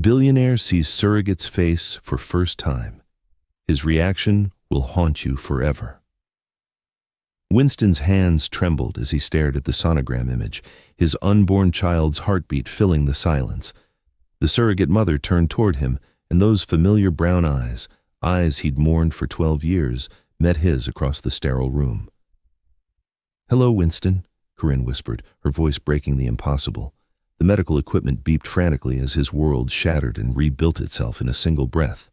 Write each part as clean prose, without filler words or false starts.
Billionaire sees Surrogate'S face for first time. His reaction will haunt you forever. Winston's hands trembled as he stared at the sonogram image, his unborn child's heartbeat filling the silence. The surrogate mother turned toward him, and those familiar brown eyes, eyes he'd mourned for 12 years, met his across the sterile room. "Hello, Winston," Corinne whispered, her voice breaking the impossible. The medical equipment beeped frantically as his world shattered and rebuilt itself in a single breath.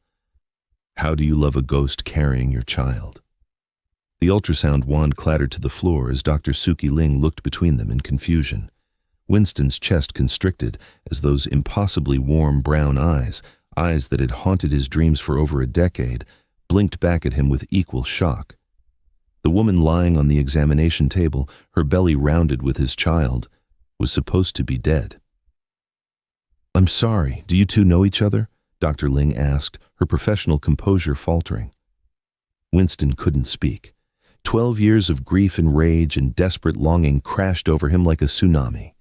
"How do you love a ghost carrying your child?" The ultrasound wand clattered to the floor as Dr. Suki Ling looked between them in confusion. Winston's chest constricted as those impossibly warm brown eyes, eyes that had haunted his dreams for over a decade, blinked back at him with equal shock. The woman lying on the examination table, her belly rounded with his child, was supposed to be dead. "I'm sorry, do you two know each other?" Dr. Ling asked, her professional composure faltering. Winston couldn't speak. 12 years of grief and rage and desperate longing crashed over him like a tsunami.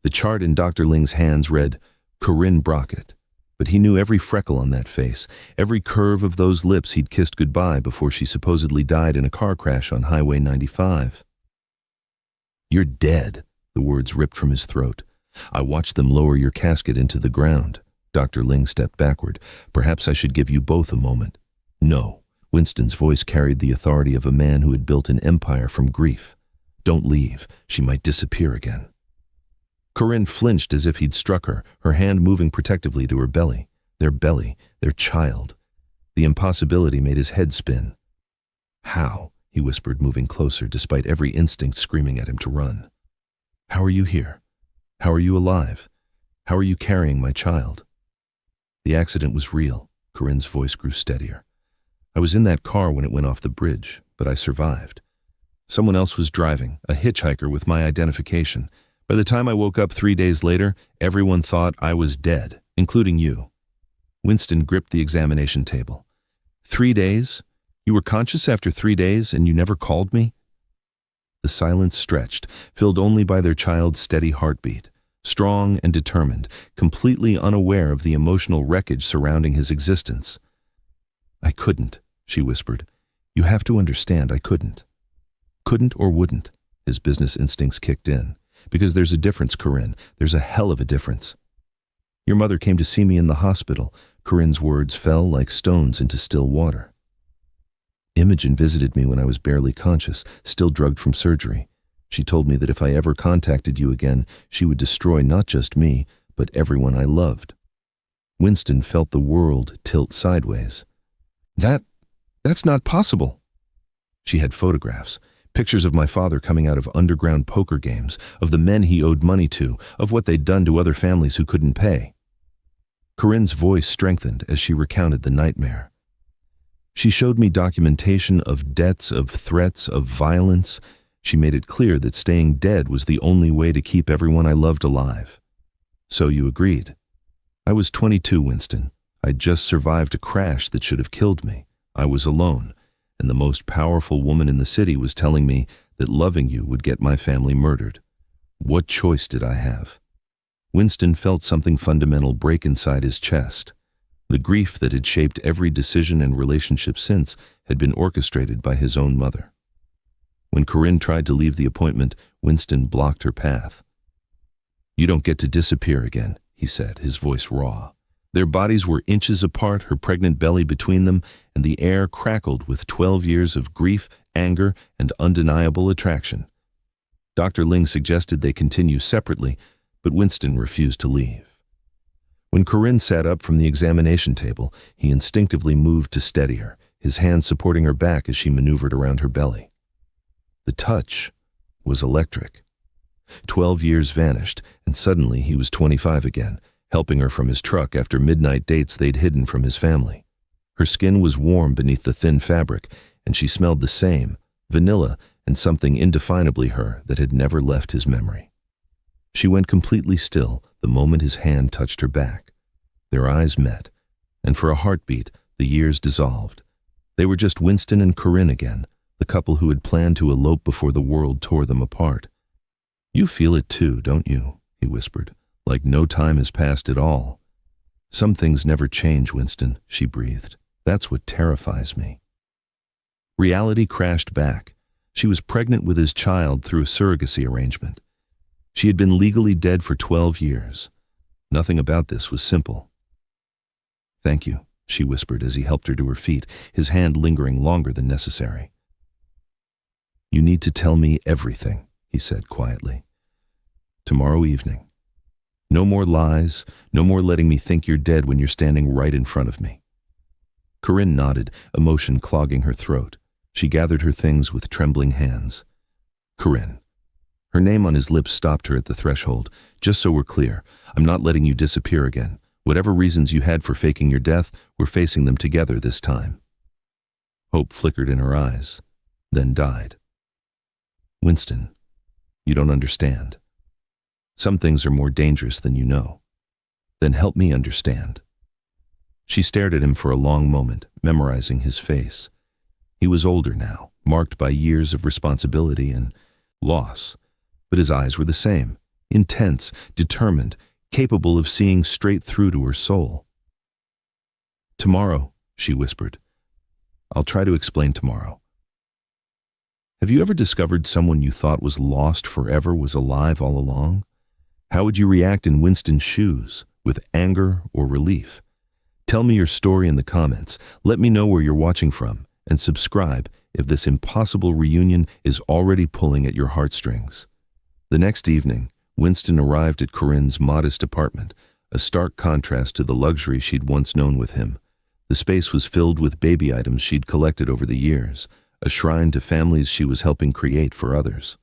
The chart in Dr. Ling's hands read, Corinne Brockett, but he knew every freckle on that face, every curve of those lips he'd kissed goodbye before she supposedly died in a car crash on Highway 95. "You're dead," the words ripped from his throat. "I watched them lower your casket into the ground." Dr. Ling stepped backward. "Perhaps I should give you both a moment." "No." Winston's voice carried the authority of a man who had built an empire from grief. "Don't leave. She might disappear again." Corinne flinched as if he'd struck her, her hand moving protectively to her belly. Their child. The impossibility made his head spin. "How?" he whispered, moving closer despite every instinct screaming at him to run. "How are you here? How are you alive? How are you carrying my child?" "The accident was real." Corinne's voice grew steadier. "I was in that car when it went off the bridge, but I survived. Someone else was driving, a hitchhiker with my identification. By the time I woke up 3 days later, everyone thought I was dead, including you." Winston gripped the examination table. 3 days? You were conscious after 3 days and you never called me?" The silence stretched, filled only by their child's steady heartbeat, strong and determined, completely unaware of the emotional wreckage surrounding his existence. "I couldn't," she whispered. "You have to understand I couldn't." "Couldn't or wouldn't?" His business instincts kicked in. "Because there's a difference, Corinne. There's a hell of a difference." "Your mother came to see me in the hospital." Corinne's words fell like stones into still water. "Imogen visited me when I was barely conscious, still drugged from surgery. She told me that if I ever contacted you again, she would destroy not just me, but everyone I loved." Winston felt the world tilt sideways. That's not possible." "She had photographs, pictures of my father coming out of underground poker games, of the men he owed money to, of what they'd done to other families who couldn't pay." Corinne's voice strengthened as she recounted the nightmare. "She showed me documentation of debts, of threats, of violence. She made it clear that staying dead was the only way to keep everyone I loved alive." "So you agreed?" "I was 22, Winston. I'd just survived a crash that should have killed me. I was alone, and the most powerful woman in the city was telling me that loving you would get my family murdered. What choice did I have?" Winston felt something fundamental break inside his chest. The grief that had shaped every decision and relationship since had been orchestrated by his own mother. When Corinne tried to leave the appointment, Winston blocked her path. "You don't get to disappear again," he said, his voice raw. Their bodies were inches apart, her pregnant belly between them, and the air crackled with 12 years of grief, anger, and undeniable attraction. Dr. Ling suggested they continue separately, but Winston refused to leave. When Corinne sat up from the examination table, he instinctively moved to steady her, his hand supporting her back as she maneuvered around her belly. The touch was electric. 12 years vanished, and suddenly he was 25 again, helping her from his truck after midnight dates they'd hidden from his family. Her skin was warm beneath the thin fabric, and she smelled the same, vanilla and something indefinably her that had never left his memory. She went completely still the moment his hand touched her back. Their eyes met, and for a heartbeat, the years dissolved. They were just Winston and Corinne again, the couple who had planned to elope before the world tore them apart. "You feel it too, don't you?" he whispered. "Like no time has passed at all." Some things never change, Winston, she breathed. That's what terrifies me. Reality crashed back. She was pregnant with his child through a surrogacy arrangement. She had been legally dead for 12 years. Nothing about this was simple. "Thank you," she whispered as he helped her to her feet, his hand lingering longer than necessary. "You need to tell me everything," he said quietly. "Tomorrow evening. No more lies, no more letting me think you're dead when you're standing right in front of me." Corinne nodded, emotion clogging her throat. She gathered her things with trembling hands. "Corinne." Her name on his lips stopped her at the threshold. "Just so we're clear, I'm not letting you disappear again. Whatever reasons you had for faking your death, we're facing them together this time." Hope flickered in her eyes, then died. "Winston, you don't understand. Some things are more dangerous than you know. Then help me understand." She stared at him for a long moment, memorizing his face. He was older now, marked by years of responsibility and loss, but his eyes were the same, intense, determined, capable of seeing straight through to her soul. "Tomorrow," she whispered. "I'll try to explain tomorrow." Have you ever discovered someone you thought was lost forever was alive all along? How would you react in Winston's shoes, with anger or relief? Tell me your story in the comments. Let me know where you're watching from, and subscribe if this impossible reunion is already pulling at your heartstrings. The next evening, Winston arrived at Corinne's modest apartment, a stark contrast to the luxury she'd once known with him. The space was filled with baby items she'd collected over the years, a shrine to families she was helping create for others.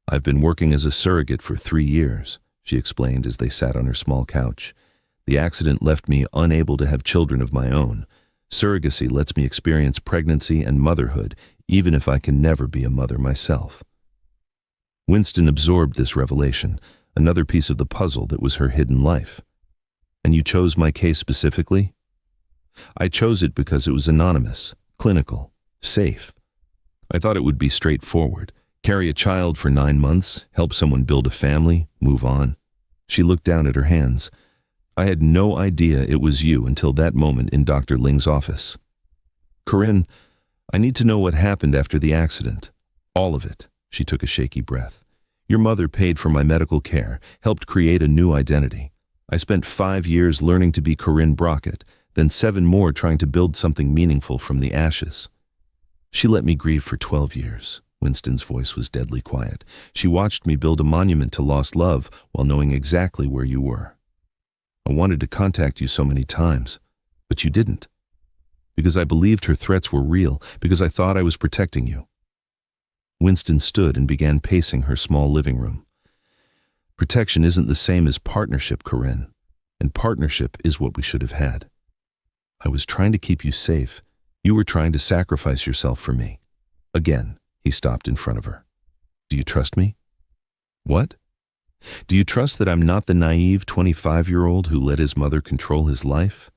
"I've been working as a surrogate for 3 years, she explained as they sat on her small couch. "The accident left me unable to have children of my own. Surrogacy lets me experience pregnancy and motherhood, even if I can never be a mother myself." Winston absorbed this revelation, another piece of the puzzle that was her hidden life. "And you chose my case specifically?" "I chose it because it was anonymous, clinical, safe. I thought it would be straightforward. Carry a child for 9 months, help someone build a family, move on." She looked down at her hands. "I had no idea it was you until that moment in Dr. Ling's office." "Corinne, I need to know what happened after the accident. All of it." She took a shaky breath. "Your mother paid for my medical care, helped create a new identity. I spent 5 years learning to be Corinne Brockett, then 7 more trying to build something meaningful from the ashes. She let me grieve for 12 years. Winston's voice was deadly quiet. "She watched me build a monument to lost love while knowing exactly where you were. I wanted to contact you so many times, but you didn't. Because I believed her threats were real, because I thought I was protecting you." Winston stood and began pacing her small living room. "Protection isn't the same as partnership, Corinne, and partnership is what we should have had. I was trying to keep you safe. You were trying to sacrifice yourself for me. Again." He stopped in front of her. "Do you trust me?" "What?" "Do you trust that I'm not the naive 25-year-old who let his mother control his life?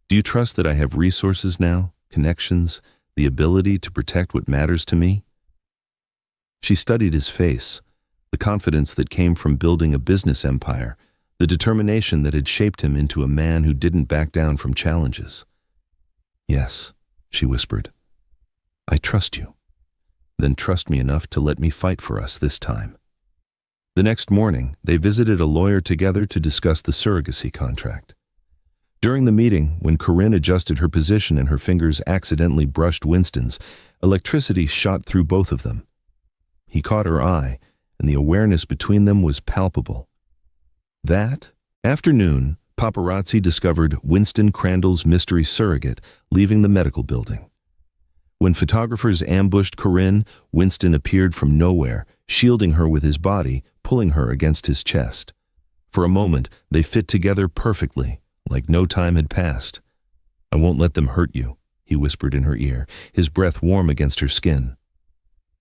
Do you trust that I have resources now, connections, the ability to protect what matters to me?" She studied his face, the confidence that came from building a business empire, the determination that had shaped him into a man who didn't back down from challenges. "Yes," she whispered. "I trust you. Then trust me enough to let me fight for us this time." The next morning, they visited a lawyer together to discuss the surrogacy contract. During the meeting, when Corinne adjusted her position and her fingers accidentally brushed Winston's, electricity shot through both of them. He caught her eye, and the awareness between them was palpable. That afternoon, paparazzi discovered Winston Crandall's mystery surrogate leaving the medical building. When photographers ambushed Corinne, Winston appeared from nowhere, shielding her with his body, pulling her against his chest. For a moment, they fit together perfectly, like no time had passed. "I won't let them hurt you," he whispered in her ear, his breath warm against her skin.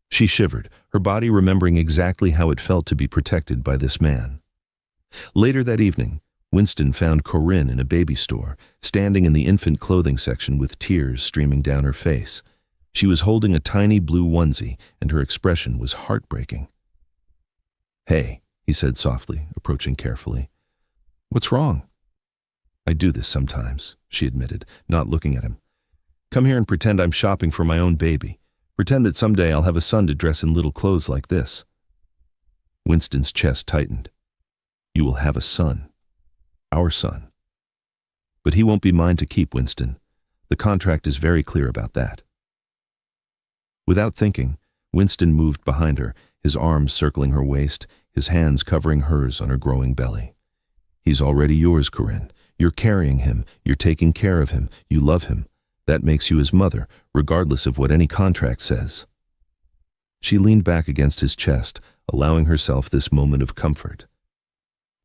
She shivered, her body remembering exactly how it felt to be protected by this man. Later that evening, Winston found Corinne in a baby store, standing in the infant clothing section with tears streaming down her face. She was holding a tiny blue onesie, and her expression was heartbreaking. "Hey," he said softly, approaching carefully. "What's wrong?" I do this sometimes, she admitted, not looking at him. Come here and pretend I'm shopping for my own baby. Pretend that someday I'll have a son to dress in little clothes like this. Winston's chest tightened. You will have a son. Our son. But he won't be mine to keep, Winston. The contract is very clear about that. Without thinking, Winston moved behind her, his arms circling her waist, his hands covering hers on her growing belly. He's already yours, Corinne. You're carrying him. You're taking care of him. You love him. That makes you his mother, regardless of what any contract says. She leaned back against his chest, allowing herself this moment of comfort.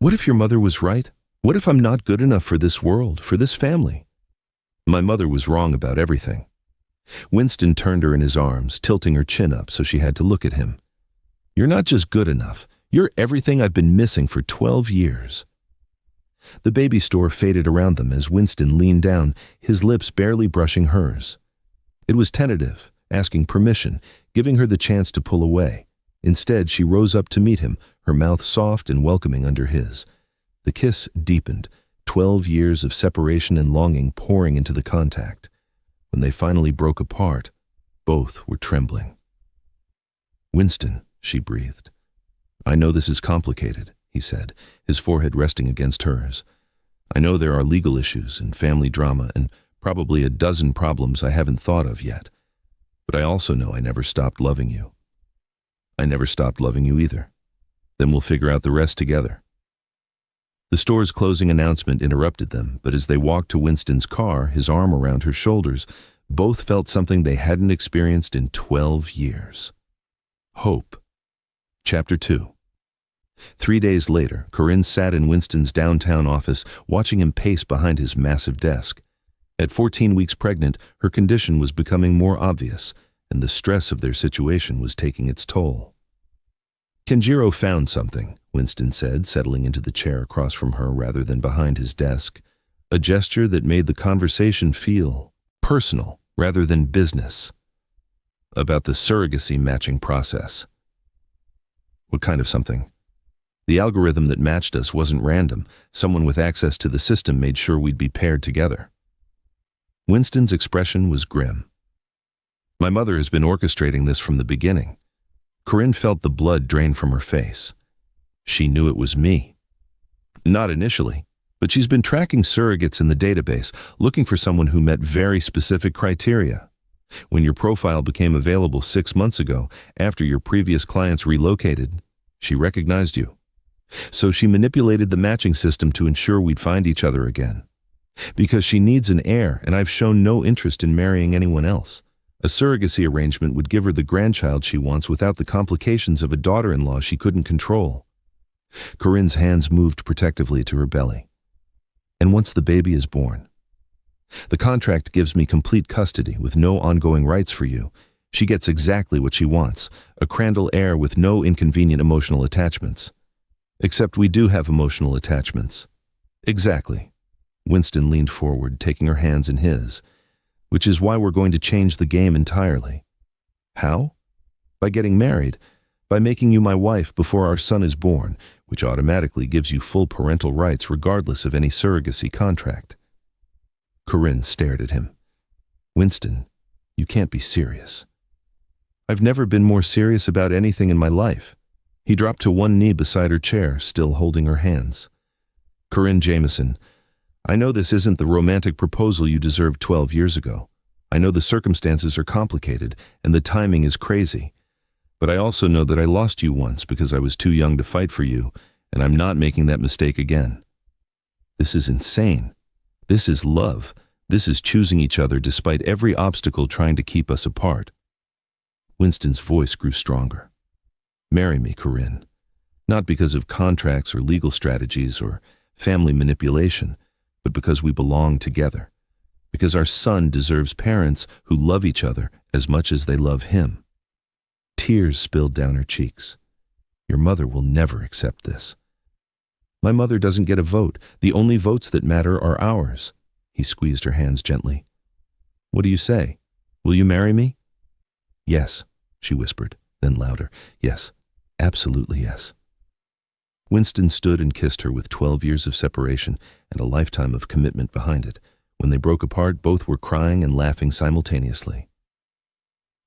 What if your mother was right? What if I'm not good enough for this world, for this family? My mother was wrong about everything. Winston turned her in his arms, tilting her chin up so she had to look at him. You're not just good enough. You're everything I've been missing for 12 years. The baby store faded around them as Winston leaned down, his lips barely brushing hers. It was tentative, asking permission, giving her the chance to pull away. Instead, she rose up to meet him, her mouth soft and welcoming under his. The kiss deepened, 12 years of separation and longing pouring into the contact. When they finally broke apart, both were trembling. Winston, she breathed. I know this is complicated, he said, his forehead resting against hers. I know there are legal issues and family drama and probably a dozen problems I haven't thought of yet. But I also know I never stopped loving you. I never stopped loving you either. Then we'll figure out the rest together. The store's closing announcement interrupted them, but as they walked to Winston's car, his arm around her shoulders, both felt something they hadn't experienced in 12 years. Hope. Chapter 2. 3 days later, Corinne sat in Winston's downtown office, watching him pace behind his massive desk. At 14 weeks pregnant, her condition was becoming more obvious, and the stress of their situation was taking its toll. Kenjiro found something, Winston said, settling into the chair across from her rather than behind his desk. A gesture that made the conversation feel personal rather than business. About the surrogacy matching process. What kind of something? The algorithm that matched us wasn't random. Someone with access to the system made sure we'd be paired together. Winston's expression was grim. My mother has been orchestrating this from the beginning. Corinne felt the blood drain from her face. She knew it was me. Not initially, but she's been tracking surrogates in the database, looking for someone who met very specific criteria. When your profile became available 6 months ago, after your previous clients relocated, she recognized you. So she manipulated the matching system to ensure we'd find each other again. Because she needs an heir, and I've shown no interest in marrying anyone else. A surrogacy arrangement would give her the grandchild she wants without the complications of a daughter-in-law she couldn't control. Corinne's hands moved protectively to her belly. And once the baby is born, the contract gives me complete custody with no ongoing rights for you. She gets exactly what she wants, a Crandall heir with no inconvenient emotional attachments. Except we do have emotional attachments. Exactly. Winston leaned forward, taking her hands in his, which is why we're going to change the game entirely. How? By getting married, by making you my wife before our son is born, which automatically gives you full parental rights regardless of any surrogacy contract. Corinne stared at him. Winston, you can't be serious. I've never been more serious about anything in my life. He dropped to one knee beside her chair, still holding her hands. Corinne Jameson, I know this isn't the romantic proposal you deserved 12 years ago. I know the circumstances are complicated and the timing is crazy. But I also know that I lost you once because I was too young to fight for you, and I'm not making that mistake again. This is insane. This is love. This is choosing each other despite every obstacle trying to keep us apart. Winston's voice grew stronger. Marry me, Corinne. Not because of contracts or legal strategies or family manipulation, but because we belong together. Because our son deserves parents who love each other as much as they love him. Tears spilled down her cheeks. Your mother will never accept this. My mother doesn't get a vote. The only votes that matter are ours. He squeezed her hands gently. What do you say? Will you marry me? Yes, she whispered, then louder. Yes, absolutely yes. Winston stood and kissed her with 12 years of separation and a lifetime of commitment behind it. When they broke apart, both were crying and laughing simultaneously.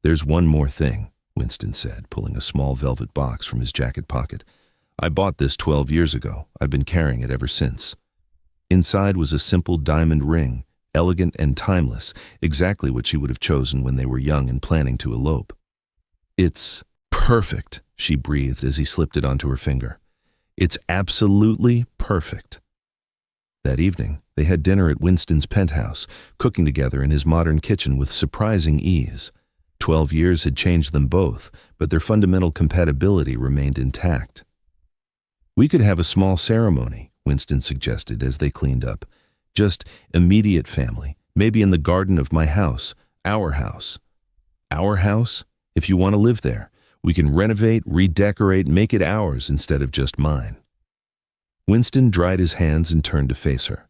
"There's one more thing," Winston said, pulling a small velvet box from his jacket pocket. "I bought this 12 years ago. I've been carrying it ever since." Inside was a simple diamond ring, elegant and timeless, exactly what she would have chosen when they were young and planning to elope. "It's perfect," she breathed as he slipped it onto her finger. "It's absolutely perfect." That evening, they had dinner at Winston's penthouse, cooking together in his modern kitchen with surprising ease. 12 years had changed them both, but their fundamental compatibility remained intact. "We could have a small ceremony," Winston suggested as they cleaned up. "Just immediate family, maybe in the garden of my house, our house." "Our house? If you want to live there. We can renovate, redecorate, make it ours instead of just mine." Winston dried his hands and turned to face her.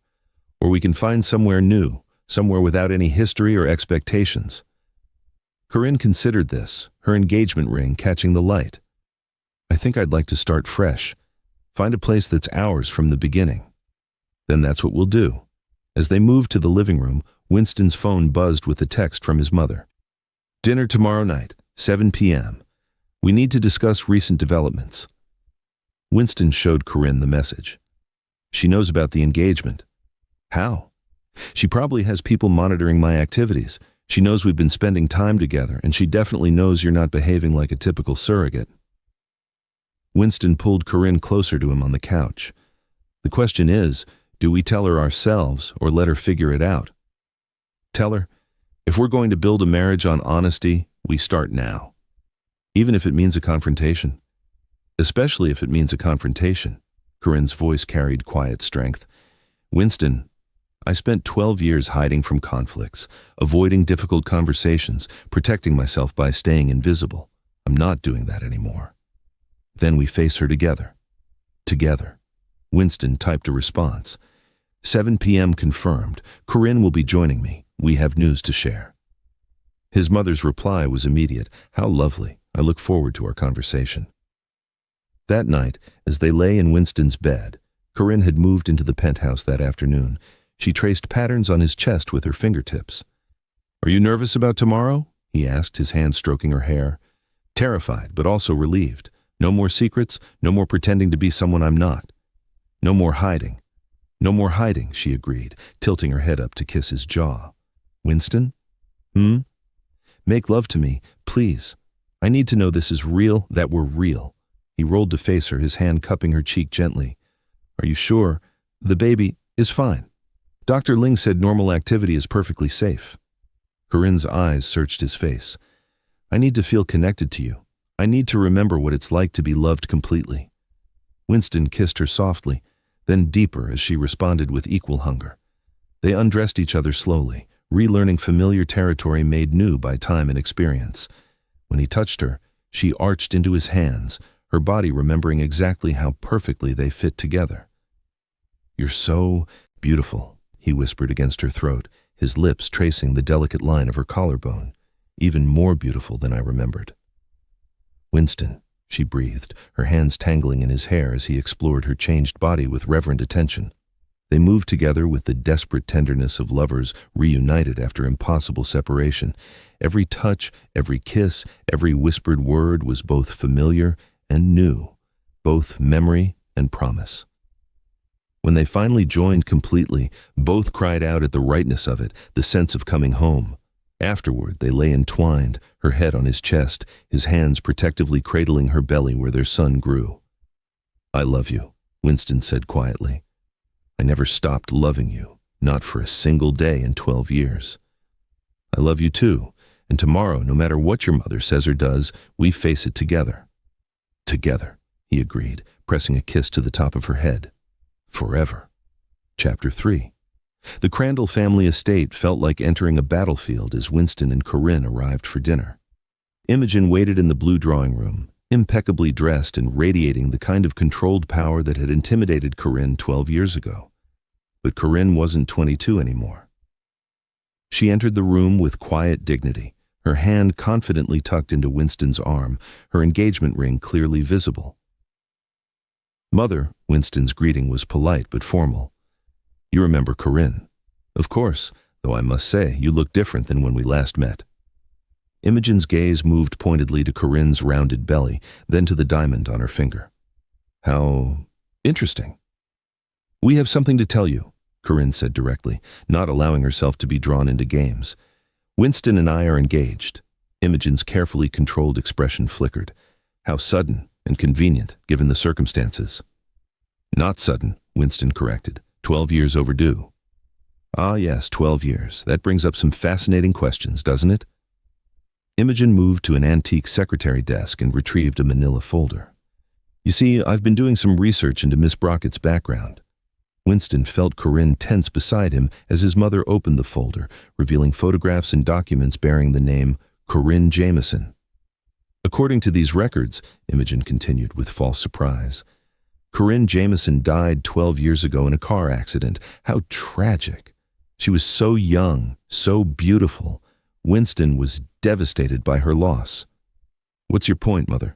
"Or we can find somewhere new, somewhere without any history or expectations." Corinne considered this, her engagement ring catching the light. "I think I'd like to start fresh. Find a place that's ours from the beginning." "Then that's what we'll do." As they moved to the living room, Winston's phone buzzed with a text from his mother. "Dinner tomorrow night, 7 p.m. We need to discuss recent developments." Winston showed Corinne the message. "She knows about the engagement." "How?" "She probably has people monitoring my activities. She knows we've been spending time together, and she definitely knows you're not behaving like a typical surrogate." Winston pulled Corinne closer to him on the couch. "The question is, do we tell her ourselves or let her figure it out?" "Tell her. If we're going to build a marriage on honesty, we start now. Even if it means a confrontation." "Especially if it means a confrontation." Corinne's voice carried quiet strength. "Winston, I spent 12 years hiding from conflicts, avoiding difficult conversations, protecting myself by staying invisible. I'm not doing that anymore." "Then we face her together." "Together." Winston typed a response. 7 p.m. confirmed. Corinne will be joining me. We have news to share." His mother's reply was immediate. "How lovely. I look forward to our conversation." That night, as they lay in Winston's bed, Corinne had moved into the penthouse that afternoon. She traced patterns on his chest with her fingertips. "Are you nervous about tomorrow?" he asked, his hand stroking her hair. "Terrified, but also relieved. No more secrets, no more pretending to be someone I'm not. No more hiding." "No more hiding," she agreed, tilting her head up to kiss his jaw. "Winston?" "Make love to me, please. I need to know this is real, that we're real." He rolled to face her, his hand cupping her cheek gently. "Are you sure? The baby is fine. Dr. Ling said normal activity is perfectly safe." Corinne's eyes searched his face. "I need to feel connected to you. I need to remember what it's like to be loved completely." Winston kissed her softly, then deeper as she responded with equal hunger. They undressed each other slowly, relearning familiar territory made new by time and experience. When he touched her, she arched into his hands, her body remembering exactly how perfectly they fit together. "You're so beautiful," he whispered against her throat, his lips tracing the delicate line of her collarbone. "Even more beautiful than I remembered." "Winston," she breathed, her hands tangling in his hair as he explored her changed body with reverent attention. They moved together with the desperate tenderness of lovers reunited after impossible separation. Every touch, every kiss, every whispered word was both familiar and new, both memory and promise. When they finally joined completely, both cried out at the rightness of it, the sense of coming home. Afterward, they lay entwined, her head on his chest, his hands protectively cradling her belly where their son grew. "I love you," Winston said quietly. "I never stopped loving you, not for a single day in 12 years. I love you too, and tomorrow, no matter what your mother says or does, we face it together." "Together," he agreed, pressing a kiss to the top of her head. "Forever." Chapter 3. The Crandall family estate felt like entering a battlefield as Winston and Corinne arrived for dinner. Imogen waited in the blue drawing room, impeccably dressed and radiating the kind of controlled power that had intimidated Corinne 12 years ago. But Corinne wasn't 22 anymore. She entered the room with quiet dignity, her hand confidently tucked into Winston's arm, her engagement ring clearly visible. Mother, Winston's greeting was polite but formal. You remember Corinne? Of course, though I must say, you look different than when we last met. Imogen's gaze moved pointedly to Corinne's rounded belly, then to the diamond on her finger. How interesting. We have something to tell you, Corinne said directly, not allowing herself to be drawn into games. Winston and I are engaged. Imogen's carefully controlled expression flickered. How sudden and convenient, given the circumstances. Not sudden, Winston corrected. 12 years overdue. Ah yes, 12 years. That brings up some fascinating questions, doesn't it? Imogen moved to an antique secretary desk and retrieved a manila folder. You see, I've been doing some research into Miss Brockett's background. Winston felt Corinne tense beside him as his mother opened the folder, revealing photographs and documents bearing the name Corinne Jameson. According to these records, Imogen continued with false surprise, Corinne Jameson died 12 years ago in a car accident. How tragic. She was so young, so beautiful. Winston was devastated by her loss. What's your point, Mother?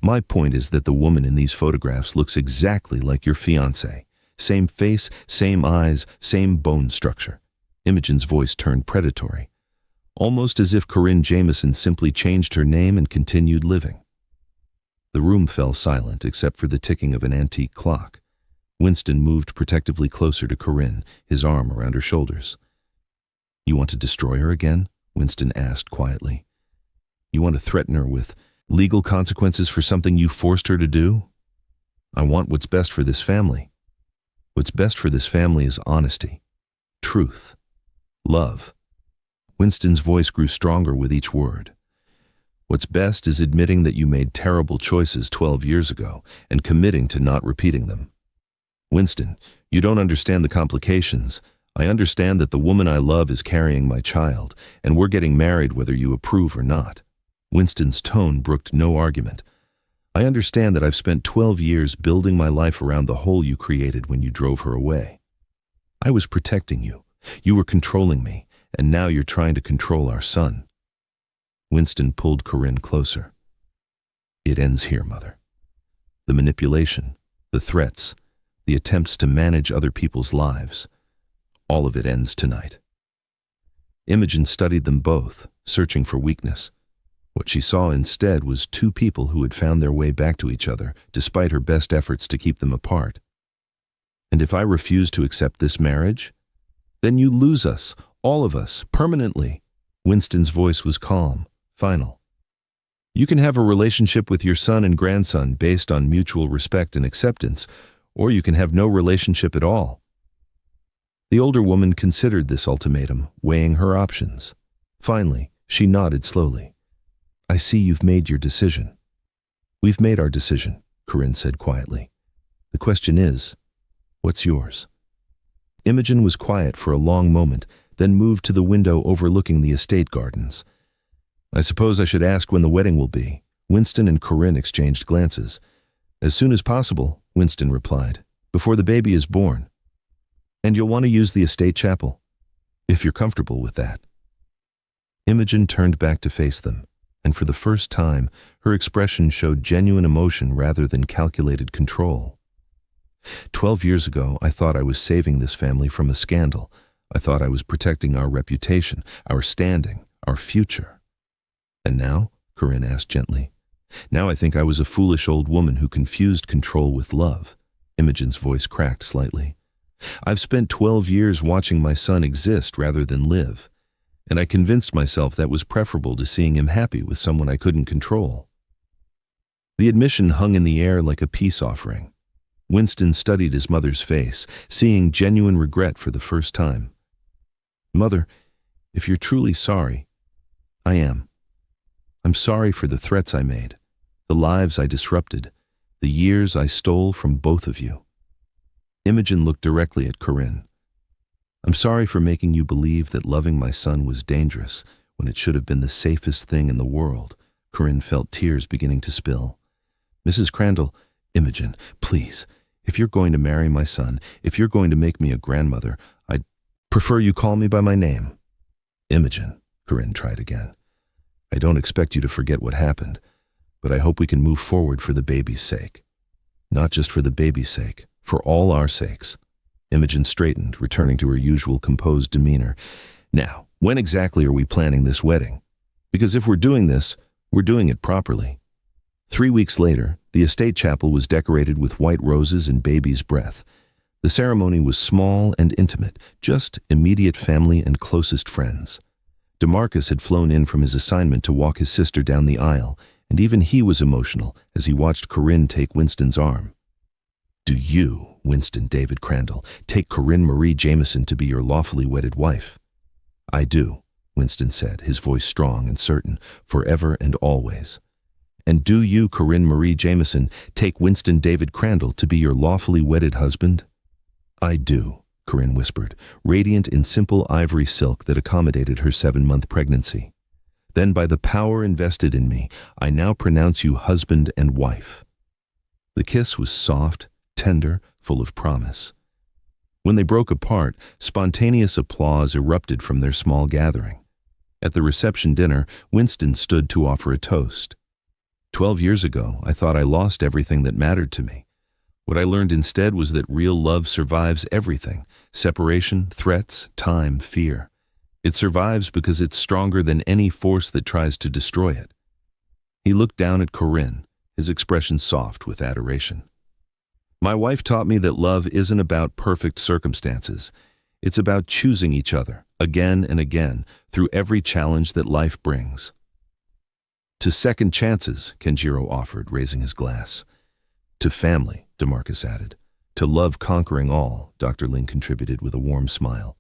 My point is that the woman in these photographs looks exactly like your fiancé. Same face, same eyes, same bone structure. Imogen's voice turned predatory. Almost as if Corinne Jameson simply changed her name and continued living. The room fell silent except for the ticking of an antique clock. Winston moved protectively closer to Corinne, his arm around her shoulders. You want to destroy her again? Winston asked quietly. You want to threaten her with legal consequences for something you forced her to do? I want what's best for this family. What's best for this family is honesty, truth, love. Winston's voice grew stronger with each word. What's best is admitting that you made terrible choices 12 years ago and committing to not repeating them. Winston, you don't understand the complications. I understand that the woman I love is carrying my child, and we're getting married whether you approve or not. Winston's tone brooked no argument. I understand that I've spent 12 years building my life around the hole you created when you drove her away. I was protecting you. You were controlling me, and now you're trying to control our son. Winston pulled Corinne closer. It ends here, Mother. The manipulation, the threats, the attempts to manage other people's lives, all of it ends tonight. Imogen studied them both, searching for weakness. What she saw instead was two people who had found their way back to each other, despite her best efforts to keep them apart. And if I refuse to accept this marriage, then you lose us, all of us, permanently. Winston's voice was calm, final. You can have a relationship with your son and grandson based on mutual respect and acceptance, or you can have no relationship at all. The older woman considered this ultimatum, weighing her options. Finally, she nodded slowly. I see you've made your decision. We've made our decision, Corinne said quietly. The question is, what's yours? Imogen was quiet for a long moment, then moved to the window overlooking the estate gardens. I suppose I should ask when the wedding will be. Winston and Corinne exchanged glances. As soon as possible, Winston replied, before the baby is born. And you'll want to use the estate chapel, if you're comfortable with that. Imogen turned back to face them, and for the first time, her expression showed genuine emotion rather than calculated control. 12 years ago, I thought I was saving this family from a scandal. I thought I was protecting our reputation, our standing, our future. And now? Corinne asked gently. Now I think I was a foolish old woman who confused control with love. Imogen's voice cracked slightly. I've spent 12 years watching my son exist rather than live, and I convinced myself that was preferable to seeing him happy with someone I couldn't control. The admission hung in the air like a peace offering. Winston studied his mother's face, seeing genuine regret for the first time. Mother, if you're truly sorry, I am. I'm sorry for the threats I made, the lives I disrupted, the years I stole from both of you. Imogen looked directly at Corinne. I'm sorry for making you believe that loving my son was dangerous when it should have been the safest thing in the world. Corinne felt tears beginning to spill. Mrs. Crandall, Imogen, please, if you're going to marry my son, if you're going to make me a grandmother, I'd prefer you call me by my name. Imogen, Corinne tried again. I don't expect you to forget what happened, but I hope we can move forward for the baby's sake. Not just for the baby's sake, for all our sakes. Imogen straightened, returning to her usual composed demeanor. Now, when exactly are we planning this wedding? Because if we're doing this, we're doing it properly. 3 weeks later, the estate chapel was decorated with white roses and baby's breath. The ceremony was small and intimate, just immediate family and closest friends. DeMarcus had flown in from his assignment to walk his sister down the aisle, and even he was emotional as he watched Corinne take Winston's arm. Do you, Winston David Crandall, take Corinne Marie Jameson to be your lawfully wedded wife? I do, Winston said, his voice strong and certain, forever and always. And do you, Corinne Marie Jameson, take Winston David Crandall to be your lawfully wedded husband? I do, Corinne whispered, radiant in simple ivory silk that accommodated her 7-month pregnancy. Then by the power invested in me, I now pronounce you husband and wife. The kiss was soft, tender, full of promise. When they broke apart, spontaneous applause erupted from their small gathering. At the reception dinner, Winston stood to offer a toast. 12 years ago, I thought I lost everything that mattered to me. What I learned instead was that real love survives everything: separation, threats, time, fear. It survives because it's stronger than any force that tries to destroy it. He looked down at Corinne, his expression soft with adoration. My wife taught me that love isn't about perfect circumstances. It's about choosing each other, again and again, through every challenge that life brings. To second chances, Kenjiro offered, raising his glass. To family, DeMarcus added. To love conquering all, Dr. Ling contributed with a warm smile.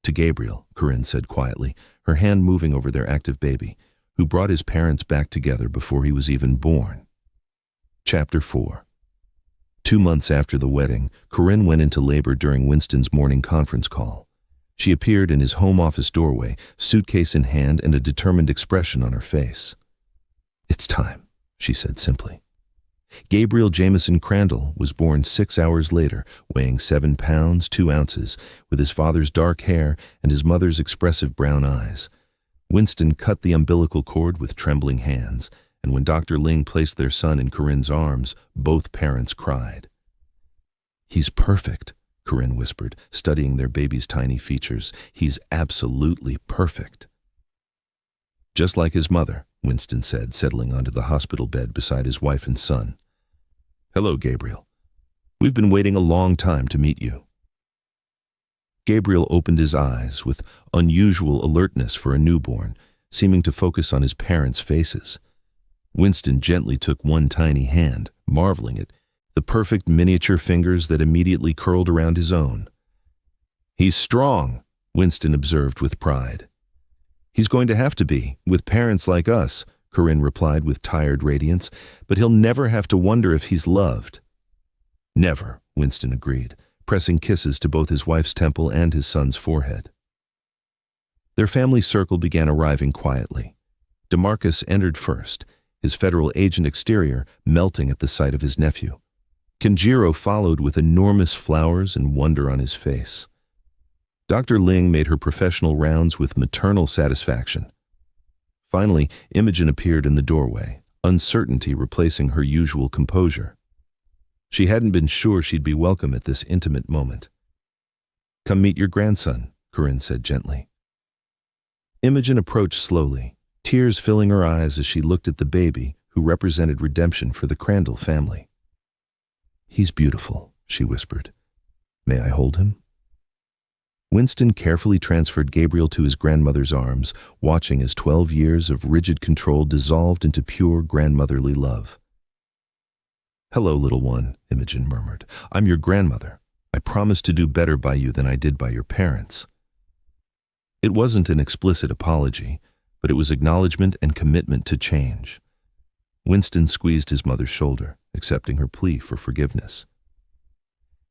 To Gabriel, Corinne said quietly, her hand moving over their active baby, who brought his parents back together before he was even born. Chapter 4. 2 months after the wedding, Corinne went into labor during Winston's morning conference call. She appeared in his home office doorway, suitcase in hand and a determined expression on her face. It's time, she said simply. Gabriel Jameson Crandall was born 6 hours later, weighing 7 pounds, 2 ounces, with his father's dark hair and his mother's expressive brown eyes. Winston cut the umbilical cord with trembling hands, and when Dr. Ling placed their son in Corinne's arms, both parents cried. He's perfect, Corinne whispered, studying their baby's tiny features. He's absolutely perfect. Just like his mother, Winston said, settling onto the hospital bed beside his wife and son. Hello, Gabriel. We've been waiting a long time to meet you. Gabriel opened his eyes with unusual alertness for a newborn, seeming to focus on his parents' faces. Winston gently took one tiny hand, marveling at the perfect miniature fingers that immediately curled around his own. He's strong, Winston observed with pride. He's going to have to be, with parents like us, Corinne replied with tired radiance, but he'll never have to wonder if he's loved. Never, Winston agreed, pressing kisses to both his wife's temple and his son's forehead. Their family circle began arriving quietly. DeMarcus entered first, his federal agent exterior melting at the sight of his nephew. Kenjiro followed with enormous flowers and wonder on his face. Dr. Ling made her professional rounds with maternal satisfaction. Finally, Imogen appeared in the doorway, uncertainty replacing her usual composure. She hadn't been sure she'd be welcome at this intimate moment. Come meet your grandson, Corinne said gently. Imogen approached slowly, tears filling her eyes as she looked at the baby who represented redemption for the Crandall family. He's beautiful, she whispered. May I hold him? Winston carefully transferred Gabriel to his grandmother's arms, watching as 12 years of rigid control dissolved into pure grandmotherly love. Hello, little one, Imogen murmured. I'm your grandmother. I promise to do better by you than I did by your parents. It wasn't an explicit apology, but it was acknowledgement and commitment to change. Winston squeezed his mother's shoulder, accepting her plea for forgiveness.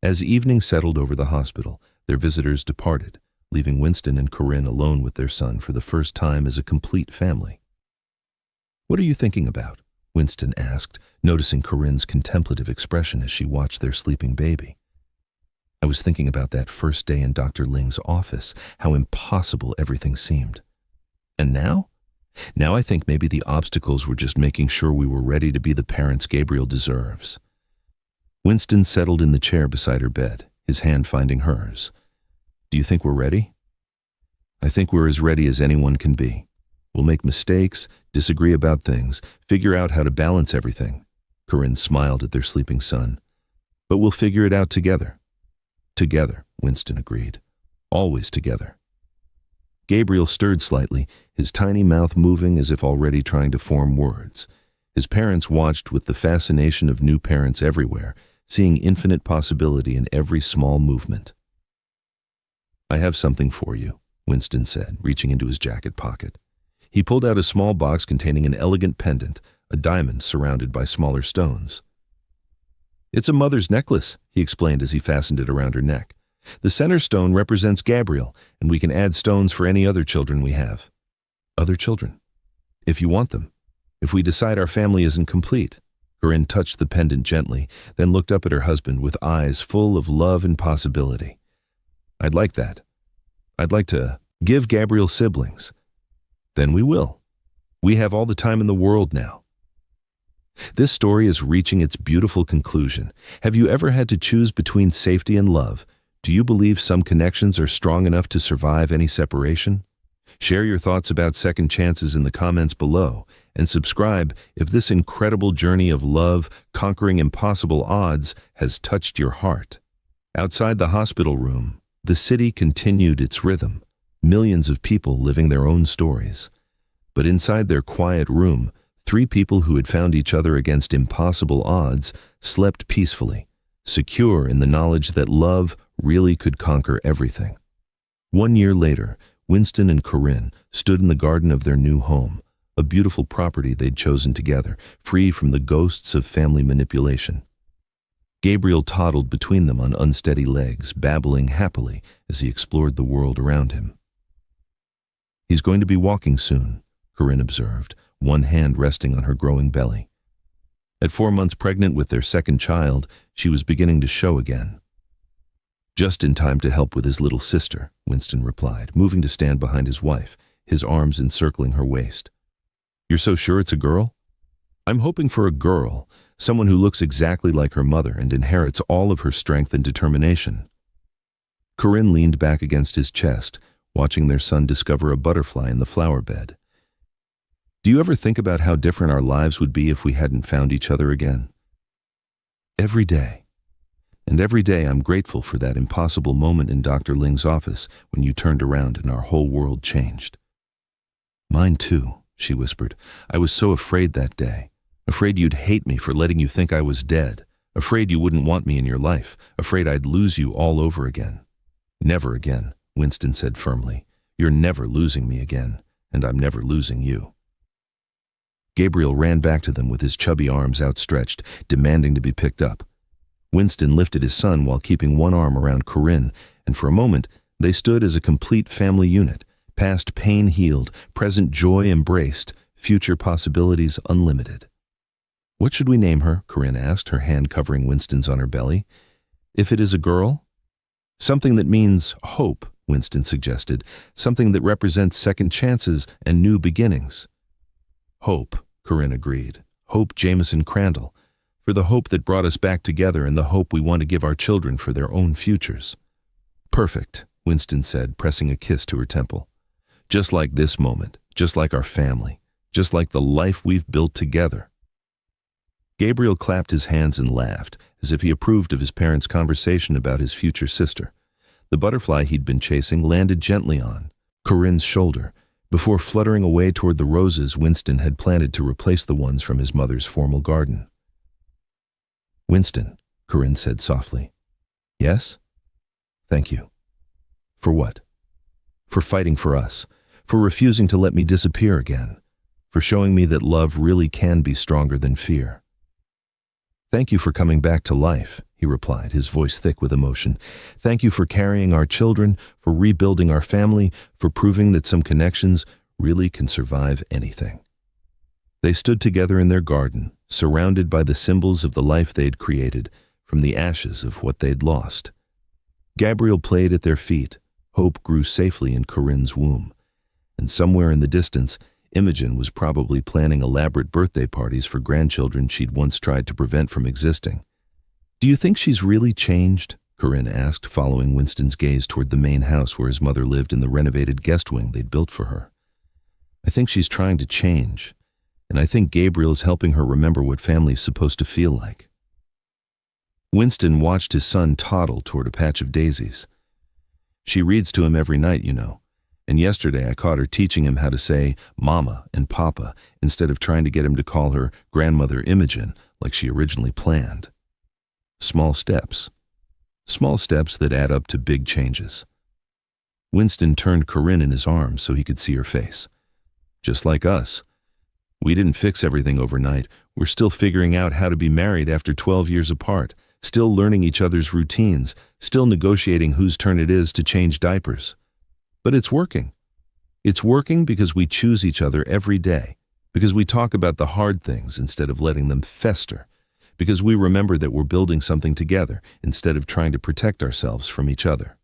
As evening settled over the hospital, their visitors departed, leaving Winston and Corinne alone with their son for the first time as a complete family. What are you thinking about? Winston asked, noticing Corinne's contemplative expression as she watched their sleeping baby. I was thinking about that first day in Dr. Ling's office, how impossible everything seemed. And now? Now I think maybe the obstacles were just making sure we were ready to be the parents Gabriel deserves. Winston settled in the chair beside her bed, his hand finding hers. Do you think we're ready? I think we're as ready as anyone can be. We'll make mistakes, disagree about things, figure out how to balance everything. Corinne smiled at their sleeping son. But we'll figure it out together. Together, Winston agreed. Always together. Gabriel stirred slightly, his tiny mouth moving as if already trying to form words. His parents watched with the fascination of new parents everywhere, seeing infinite possibility in every small movement. I have something for you, Winston said, reaching into his jacket pocket. He pulled out a small box containing an elegant pendant, a diamond surrounded by smaller stones. It's a mother's necklace, he explained as he fastened it around her neck. The center stone represents Gabriel, and we can add stones for any other children we have. Other children? If you want them. If we decide our family isn't complete. Corinne touched the pendant gently, then looked up at her husband with eyes full of love and possibility. I'd like that. I'd like to give Gabriel siblings. Then we will. We have all the time in the world now. This story is reaching its beautiful conclusion. Have you ever had to choose between safety and love? Do you believe some connections are strong enough to survive any separation? Share your thoughts about second chances in the comments below, and subscribe if this incredible journey of love, conquering impossible odds, has touched your heart. Outside the hospital room, the city continued its rhythm, millions of people living their own stories. But inside their quiet room, 3 people who had found each other against impossible odds slept peacefully, secure in the knowledge that love really could conquer everything. 1 year later, Winston and Corinne stood in the garden of their new home, a beautiful property they'd chosen together, free from the ghosts of family manipulation. Gabriel toddled between them on unsteady legs, babbling happily as he explored the world around him. He's going to be walking soon, Corinne observed, one hand resting on her growing belly. At 4 months pregnant with their second child, she was beginning to show again. Just in time to help with his little sister, Winston replied, moving to stand behind his wife, his arms encircling her waist. You're so sure it's a girl? I'm hoping for a girl, someone who looks exactly like her mother and inherits all of her strength and determination. Corinne leaned back against his chest, watching their son discover a butterfly in the flower bed. Do you ever think about how different our lives would be if we hadn't found each other again? Every day. And every day I'm grateful for that impossible moment in Dr. Ling's office when you turned around and our whole world changed. Mine too, she whispered. I was so afraid that day. Afraid you'd hate me for letting you think I was dead. Afraid you wouldn't want me in your life. Afraid I'd lose you all over again. Never again, Winston said firmly. You're never losing me again, and I'm never losing you. Gabriel ran back to them with his chubby arms outstretched, demanding to be picked up. Winston lifted his son while keeping one arm around Corinne, and for a moment they stood as a complete family unit, past pain healed, present joy embraced, future possibilities unlimited. What should we name her? Corinne asked, her hand covering Winston's on her belly. If it is a girl? Something that means hope, Winston suggested, something that represents second chances and new beginnings. Hope, Corinne agreed. Hope Jameson Crandall. For the hope that brought us back together and the hope we want to give our children for their own futures. Perfect, Winston said, pressing a kiss to her temple. Just like this moment, just like our family, just like the life we've built together. Gabriel clapped his hands and laughed, as if he approved of his parents' conversation about his future sister. The butterfly he'd been chasing landed gently on Corinne's shoulder, before fluttering away toward the roses Winston had planted to replace the ones from his mother's formal garden. Winston, Corinne said softly. Yes? Thank you. For what? For fighting for us, for refusing to let me disappear again, for showing me that love really can be stronger than fear. Thank you for coming back to life, he replied, his voice thick with emotion. Thank you for carrying our children, for rebuilding our family, for proving that some connections really can survive anything. They stood together in their garden, surrounded by the symbols of the life they'd created from the ashes of what they'd lost. Gabriel played at their feet. Hope grew safely in Corinne's womb. And somewhere in the distance, Imogen was probably planning elaborate birthday parties for grandchildren she'd once tried to prevent from existing. Do you think she's really changed? Corinne asked, following Winston's gaze toward the main house where his mother lived in the renovated guest wing they'd built for her. I think she's trying to change, and I think Gabriel's helping her remember what family's supposed to feel like. Winston watched his son toddle toward a patch of daisies. She reads to him every night, you know, and yesterday I caught her teaching him how to say Mama and Papa instead of trying to get him to call her Grandmother Imogen like she originally planned. Small steps. Small steps that add up to big changes. Winston turned Corinne in his arms so he could see her face. Just like us. We didn't fix everything overnight. We're still figuring out how to be married after 12 years apart, still learning each other's routines, still negotiating whose turn it is to change diapers. But it's working. It's working because we choose each other every day, because we talk about the hard things instead of letting them fester, because we remember that we're building something together instead of trying to protect ourselves from each other.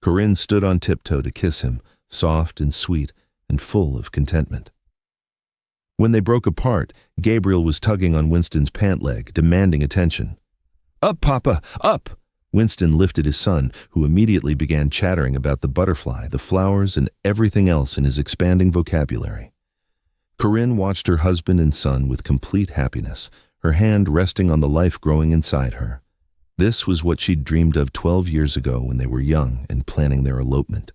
Corinne stood on tiptoe to kiss him, soft and sweet and full of contentment. When they broke apart, Gabriel was tugging on Winston's pant leg, demanding attention. "Up, Papa, up!" Winston lifted his son, who immediately began chattering about the butterfly, the flowers, and everything else in his expanding vocabulary. Corinne watched her husband and son with complete happiness, her hand resting on the life growing inside her. This was what she'd dreamed of 12 years ago when they were young and planning their elopement.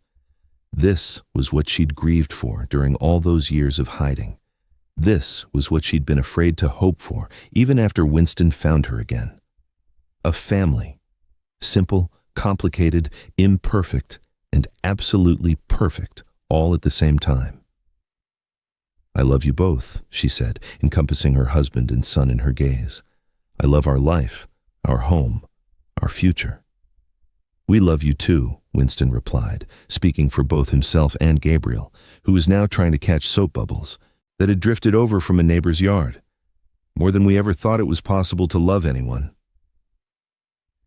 This was what she'd grieved for during all those years of hiding. This was what she'd been afraid to hope for, even after Winston found her again. A family. Simple, complicated, imperfect, and absolutely perfect, all at the same time. "I love you both," she said, encompassing her husband and son in her gaze. "I love our life, our home, our future." "We love you too," Winston replied, speaking for both himself and Gabriel, who was now trying to catch soap bubbles that had drifted over from a neighbor's yard. More than we ever thought it was possible to love anyone.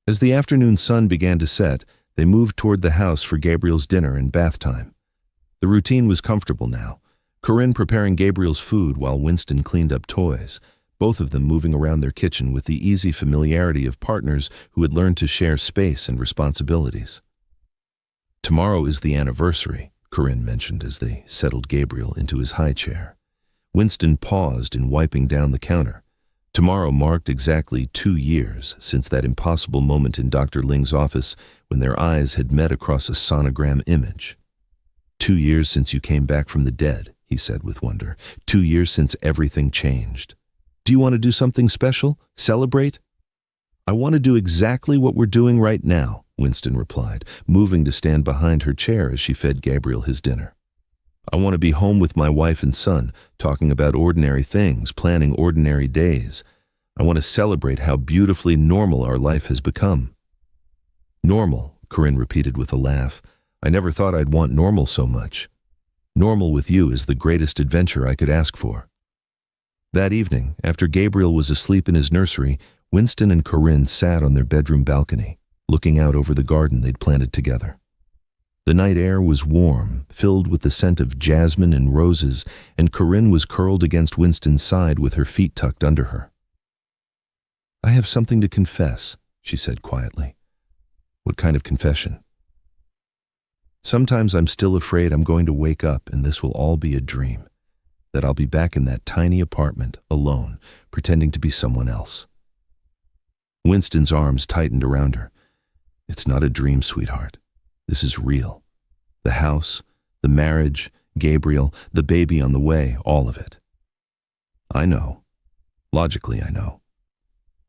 As the afternoon sun began to set, they moved toward the house for Gabriel's dinner and bath time. The routine was comfortable now, Corinne preparing Gabriel's food while Winston cleaned up toys, both of them moving around their kitchen with the easy familiarity of partners who had learned to share space and responsibilities. "Tomorrow is the anniversary," Corinne mentioned as they settled Gabriel into his high chair. Winston paused in wiping down the counter. Tomorrow marked exactly 2 years since that impossible moment in Dr. Ling's office when their eyes had met across a sonogram image. 2 years since you came back from the dead, he said with wonder. 2 years since everything changed. Do you want to do something special? Celebrate? I want to do exactly what we're doing right now, Winston replied, moving to stand behind her chair as she fed Gabriel his dinner. I want to be home with my wife and son, talking about ordinary things, planning ordinary days. I want to celebrate how beautifully normal our life has become. Normal, Corinne repeated with a laugh. I never thought I'd want normal so much. Normal with you is the greatest adventure I could ask for. That evening, after Gabriel was asleep in his nursery, Winston and Corinne sat on their bedroom balcony, looking out over the garden they'd planted together. The night air was warm, filled with the scent of jasmine and roses, and Corinne was curled against Winston's side with her feet tucked under her. I have something to confess, she said quietly. What kind of confession? Sometimes I'm still afraid I'm going to wake up and this will all be a dream, that I'll be back in that tiny apartment, alone, pretending to be someone else. Winston's arms tightened around her. It's not a dream, sweetheart. This is real. The house, the marriage, Gabriel, the baby on the way, all of it. I know. Logically, I know.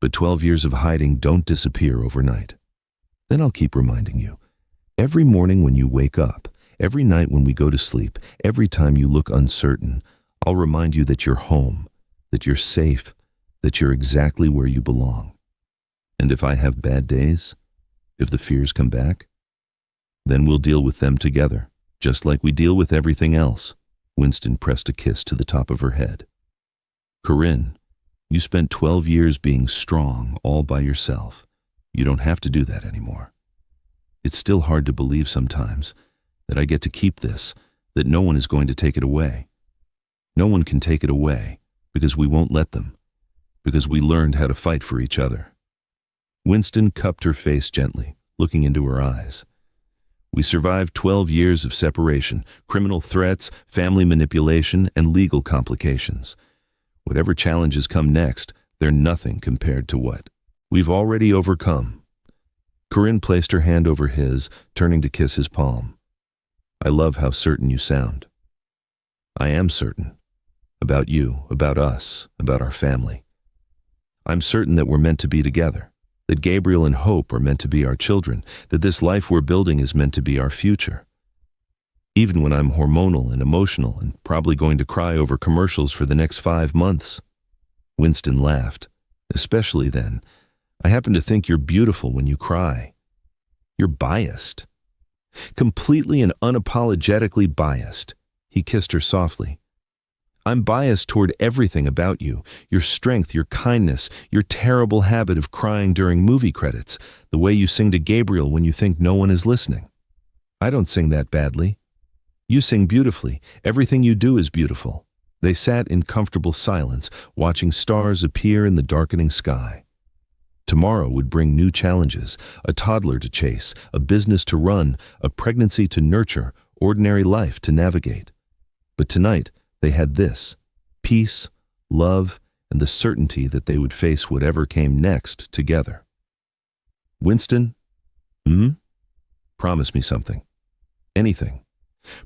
But 12 years of hiding don't disappear overnight. Then I'll keep reminding you. Every morning when you wake up, every night when we go to sleep, every time you look uncertain, I'll remind you that you're home, that you're safe, that you're exactly where you belong. And if I have bad days, if the fears come back, then we'll deal with them together, just like we deal with everything else. Winston pressed a kiss to the top of her head. Corinne, you spent 12 years being strong all by yourself. You don't have to do that anymore. It's still hard to believe sometimes that I get to keep this, that no one is going to take it away. No one can take it away because we won't let them, because we learned how to fight for each other. Winston cupped her face gently, looking into her eyes. We survived 12 years of separation, criminal threats, family manipulation, and legal complications. Whatever challenges come next, they're nothing compared to what we've already overcome. Corinne placed her hand over his, turning to kiss his palm. I love how certain you sound. I am certain. About you, about us, about our family. I'm certain that we're meant to be together, that Gabriel and Hope are meant to be our children, that this life we're building is meant to be our future. Even when I'm hormonal and emotional and probably going to cry over commercials for the next 5 months. Winston laughed. Especially then. I happen to think you're beautiful when you cry. You're biased. Completely and unapologetically biased. He kissed her softly. I'm biased toward everything about you, your strength, your kindness, your terrible habit of crying during movie credits, the way you sing to Gabriel when you think no one is listening. I don't sing that badly. You sing beautifully. Everything you do is beautiful. They sat in comfortable silence, watching stars appear in the darkening sky. Tomorrow would bring new challenges, a toddler to chase, a business to run, a pregnancy to nurture, ordinary life to navigate. But tonight, they had this: peace, love, and the certainty that they would face whatever came next together. Winston? Promise me something. Anything.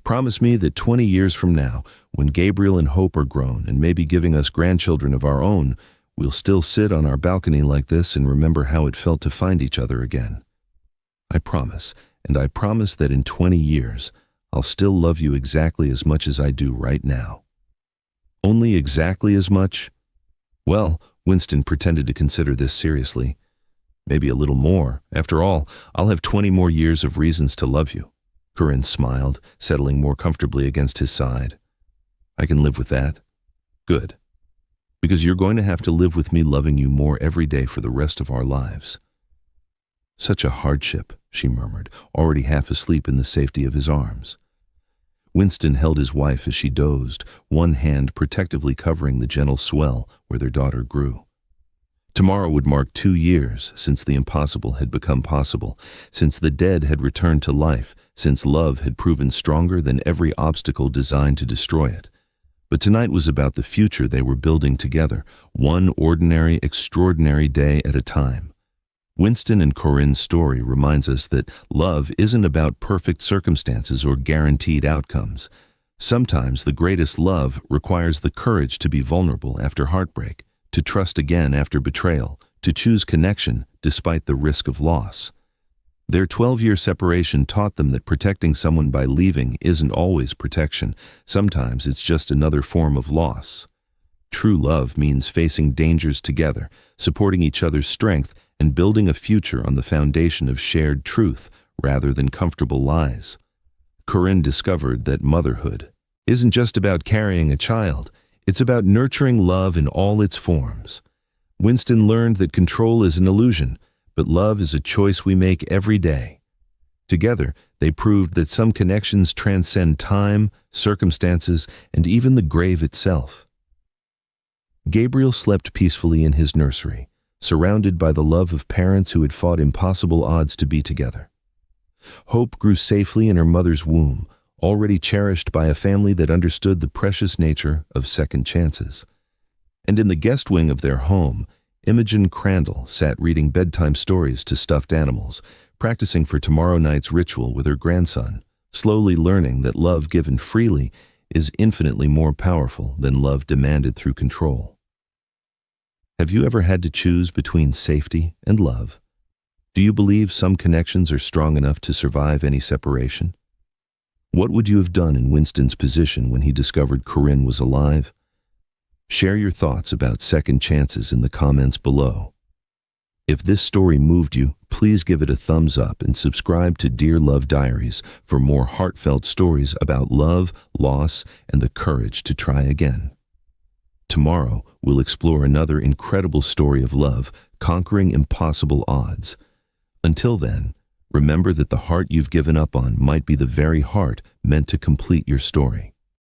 Promise me that 20 years from now, when Gabriel and Hope are grown and maybe giving us grandchildren of our own, we'll still sit on our balcony like this and remember how it felt to find each other again. I promise, and I promise that in 20 years, I'll still love you exactly as much as I do right now. Only exactly as much? Well, Winston pretended to consider this seriously. Maybe a little more. After all, I'll have 20 more years of reasons to love you. Corinne smiled, settling more comfortably against his side. I can live with that. Good. Because you're going to have to live with me loving you more every day for the rest of our lives. Such a hardship, she murmured, already half asleep in the safety of his arms. Winston held his wife as she dozed, one hand protectively covering the gentle swell where their daughter grew. Tomorrow would mark 2 years since the impossible had become possible, since the dead had returned to life, since love had proven stronger than every obstacle designed to destroy it. But tonight was about the future they were building together, one ordinary, extraordinary day at a time. Winston and Corinne's story reminds us that love isn't about perfect circumstances or guaranteed outcomes. Sometimes the greatest love requires the courage to be vulnerable after heartbreak, to trust again after betrayal, to choose connection despite the risk of loss. Their 12-year separation taught them that protecting someone by leaving isn't always protection. Sometimes it's just another form of loss. True love means facing dangers together, supporting each other's strength, and building a future on the foundation of shared truth rather than comfortable lies. Corinne discovered that motherhood isn't just about carrying a child, it's about nurturing love in all its forms. Winston learned that control is an illusion, but love is a choice we make every day. Together, they proved that some connections transcend time, circumstances, and even the grave itself. Gabriel slept peacefully in his nursery, surrounded by the love of parents who had fought impossible odds to be together. Hope grew safely in her mother's womb, already cherished by a family that understood the precious nature of second chances. And in the guest wing of their home, Imogen Crandall sat reading bedtime stories to stuffed animals, practicing for tomorrow night's ritual with her grandson, slowly learning that love given freely is infinitely more powerful than love demanded through control. Have you ever had to choose between safety and love? Do you believe some connections are strong enough to survive any separation? What would you have done in Winston's position when he discovered Corinne was alive? Share your thoughts about second chances in the comments below. If this story moved you, please give it a thumbs up and subscribe to Dear Love Diaries for more heartfelt stories about love, loss, and the courage to try again. Tomorrow, we'll explore another incredible story of love, conquering impossible odds. Until then, remember that the heart you've given up on might be the very heart meant to complete your story.